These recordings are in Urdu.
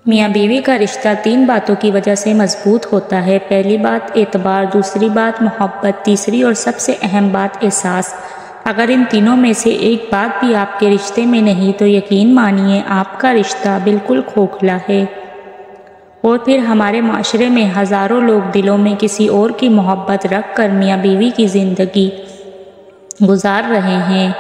میاں بیوی کا رشتہ 3 باتوں کی وجہ سے مضبوط ہوتا ہے۔ پہلی بات اعتبار، دوسری بات محبت، تیسری اور سب سے اہم بات احساس۔ اگر ان تینوں میں سے ایک بات بھی آپ کے رشتے میں نہیں تو یقین مانیے آپ کا رشتہ بالکل کھوکھلا ہے۔ اور پھر ہمارے معاشرے میں ہزاروں لوگ دلوں میں کسی اور کی محبت رکھ کر میاں بیوی کی زندگی گزار رہے ہیں۔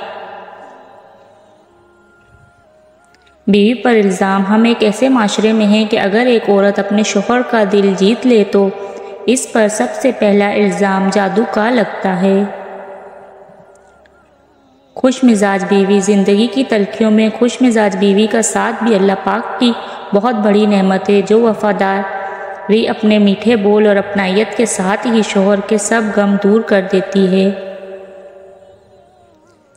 بیوی پر الزام۔ ہم ایک ایسے معاشرے میں ہیں کہ اگر ایک عورت اپنے شوہر کا دل جیت لے تو اس پر سب سے پہلا الزام جادو کا لگتا ہے۔ خوش مزاج بیوی۔ زندگی کی تلخیوں میں خوش مزاج بیوی کا ساتھ بھی اللہ پاک کی بہت بڑی نعمت ہے، جو وفاداری، اپنے میٹھے بول اور اپنائیت کے ساتھ ہی شوہر کے سب غم دور کر دیتی ہے۔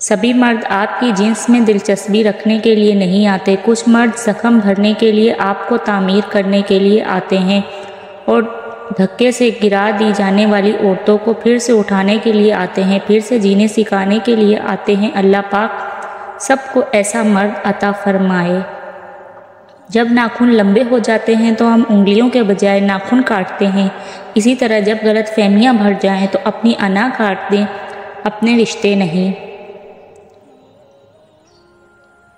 سبھی مرد آپ کی جنس میں دلچسپی رکھنے کے لیے نہیں آتے۔ کچھ مرد زخم بھرنے کے لیے آپ کو تعمیر کرنے کے لیے آتے ہیں اور دھکے سے گرا دی جانے والی عورتوں کو پھر سے اٹھانے کے لیے آتے ہیں، پھر سے جینے سکھانے کے لیے آتے ہیں۔ اللہ پاک سب کو ایسا مرد عطا فرمائے۔ جب ناخن لمبے ہو جاتے ہیں تو ہم انگلیوں کے بجائے ناخن کاٹتے ہیں۔ اسی طرح جب غلط فہمیاں بھر جائیں تو اپنی انا کاٹ دیں، اپنے رشتے نہیں۔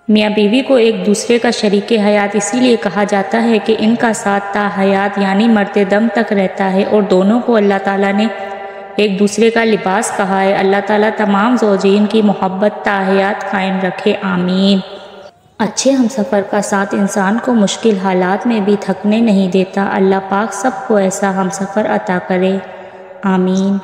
میاں بیوی کو ایک دوسرے کا شریک حیات اسی لیے کہا جاتا ہے کہ ان کا ساتھ تا حیات یعنی مرتے دم تک رہتا ہے، اور دونوں کو اللہ تعالیٰ نے ایک دوسرے کا لباس کہا ہے۔ اللہ تعالیٰ تمام زوجین کی محبت تا حیات قائم رکھے، آمین۔ اچھے ہمسفر کا ساتھ انسان کو مشکل حالات میں بھی تھکنے نہیں دیتا۔ اللہ پاک سب کو ایسا ہمسفر عطا کرے، آمین۔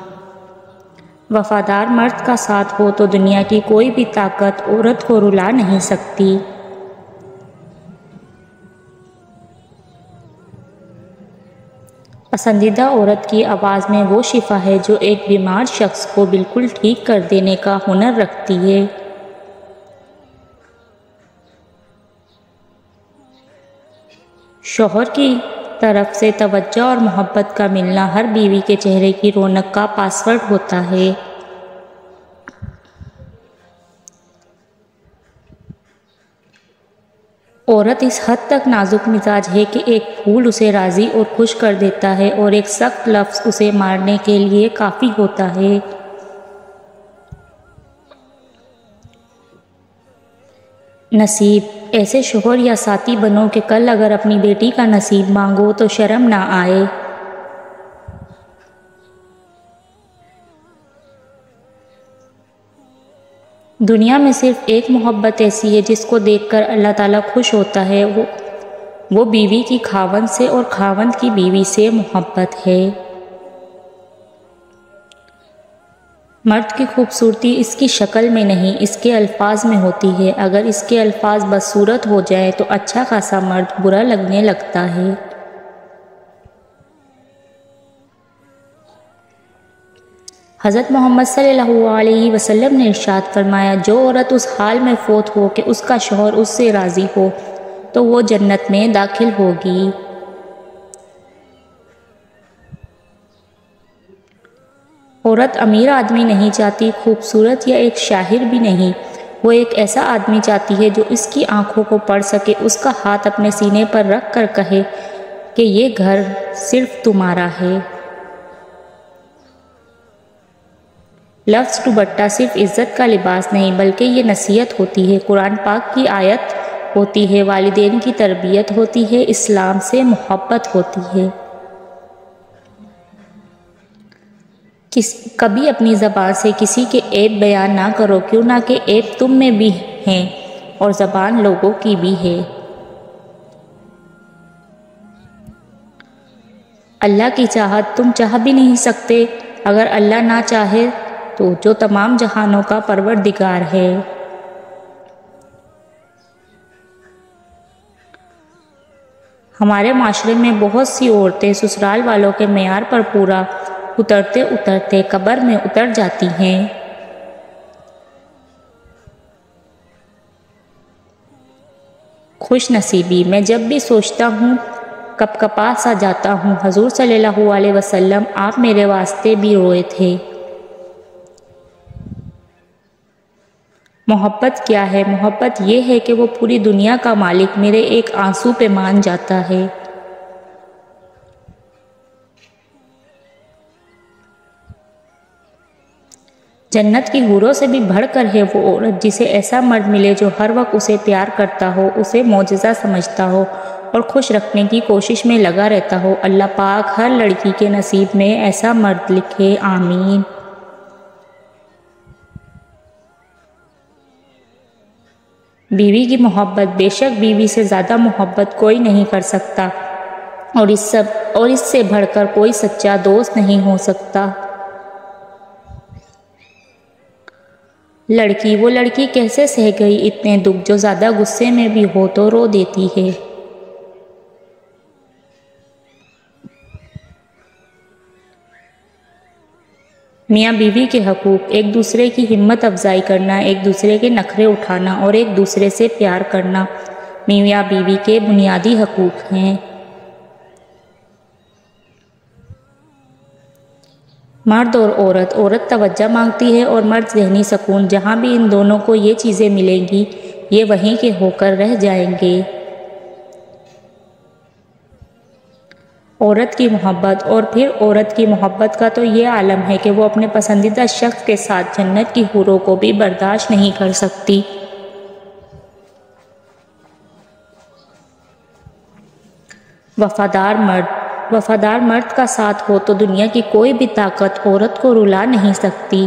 وفادار مرد کا ساتھ ہو تو دنیا کی کوئی بھی طاقت عورت کو رلا نہیں سکتی۔ پسندیدہ عورت کی آواز میں وہ شفا ہے جو ایک بیمار شخص کو بالکل ٹھیک کر دینے کا ہنر رکھتی ہے۔ شوہر کی طرف سے توجہ اور محبت کا ملنا ہر بیوی کے چہرے کی رونق کا پاسورڈ ہوتا ہے۔ عورت اس حد تک نازک مزاج ہے کہ ایک پھول اسے راضی اور خوش کر دیتا ہے اور ایک سخت لفظ اسے مارنے کے لیے کافی ہوتا ہے۔ نصیب۔ ایسے شوہر یا ساتھی بنو کہ کل اگر اپنی بیٹی کا نصیب مانگو تو شرم نہ آئے۔ دنیا میں صرف ایک محبت ایسی ہے جس کو دیکھ کر اللہ تعالیٰ خوش ہوتا ہے، وہ بیوی کی خاوند سے اور خاوند کی بیوی سے محبت ہے۔ مرد کی خوبصورتی اس کی شکل میں نہیں، اس کے الفاظ میں ہوتی ہے۔ اگر اس کے الفاظ بدصورت ہو جائیں تو اچھا خاصا مرد برا لگنے لگتا ہے۔ حضرت محمد صلی اللہ علیہ وسلم نے ارشاد فرمایا، جو عورت اس حال میں فوت ہو کہ اس کا شوہر اس سے راضی ہو تو وہ جنت میں داخل ہوگی۔ عورت امیر آدمی نہیں چاہتی، خوبصورت یا ایک شاعر بھی نہیں، وہ ایک ایسا آدمی چاہتی ہے جو اس کی آنکھوں کو پڑھ سکے، اس کا ہاتھ اپنے سینے پر رکھ کر کہے کہ یہ گھر صرف تمہارا ہے۔ لفظ دوپٹہ صرف عزت کا لباس نہیں بلکہ یہ نصیحت ہوتی ہے، قرآن پاک کی آیت ہوتی ہے، والدین کی تربیت ہوتی ہے، اسلام سے محبت ہوتی ہے۔ کبھی اپنی زبان سے کسی کے عیب بیان نہ کرو، کیوں نہ کہ عیب تم میں بھی ہیں اور زبان لوگوں کی بھی ہے۔ اللہ کی چاہت تم چاہ بھی نہیں سکتے، اگر اللہ نہ چاہے تو جو تمام جہانوں کا پروردگار ہے۔ ہمارے معاشرے میں بہت سی عورتیں سسرال والوں کے معیار پر پورا اترتے اترتے قبر میں اتر جاتی ہیں۔ خوش نصیبی۔ میں جب بھی سوچتا ہوں کپ کپا سا جاتا ہوں، حضور صلی اللہ علیہ وسلم آپ میرے واسطے بھی روئے تھے۔ محبت کیا ہے؟ محبت یہ ہے کہ وہ پوری دنیا کا مالک میرے ایک آنسو پہ مان جاتا ہے۔ جنت کی حوروں سے بھی بڑھ کر ہے وہ عورت جسے ایسا مرد ملے جو ہر وقت اسے پیار کرتا ہو، اسے معجزہ سمجھتا ہو اور خوش رکھنے کی کوشش میں لگا رہتا ہو۔ اللہ پاک ہر لڑکی کے نصیب میں ایسا مرد لکھے، آمین۔ بیوی کی محبت، بے شک بیوی سے زیادہ محبت کوئی نہیں کر سکتا اور اس سے بڑھ کر کوئی سچا دوست نہیں ہو سکتا۔ وہ لڑکی کیسے سہ گئی اتنے دکھ، جو زیادہ غصے میں بھی ہو تو رو دیتی ہے۔ میاں بیوی کے حقوق، ایک دوسرے کی ہمت افزائی کرنا، ایک دوسرے کے نخرے اٹھانا اور ایک دوسرے سے پیار کرنا میاں بیوی کے بنیادی حقوق ہیں۔ مرد اور عورت توجہ مانگتی ہے اور مرد ذہنی سکون۔ جہاں بھی ان دونوں کو یہ چیزیں ملیں گی یہ وہیں کے ہو کر رہ جائیں گے۔ عورت کی محبت، اور پھر عورت کی محبت کا تو یہ عالم ہے کہ وہ اپنے پسندیدہ شخص کے ساتھ جنت کی حوروں کو بھی برداشت نہیں کر سکتی۔ وفادار مرد کا ساتھ ہو تو دنیا کی کوئی بھی طاقت عورت کو رلا نہیں سکتی۔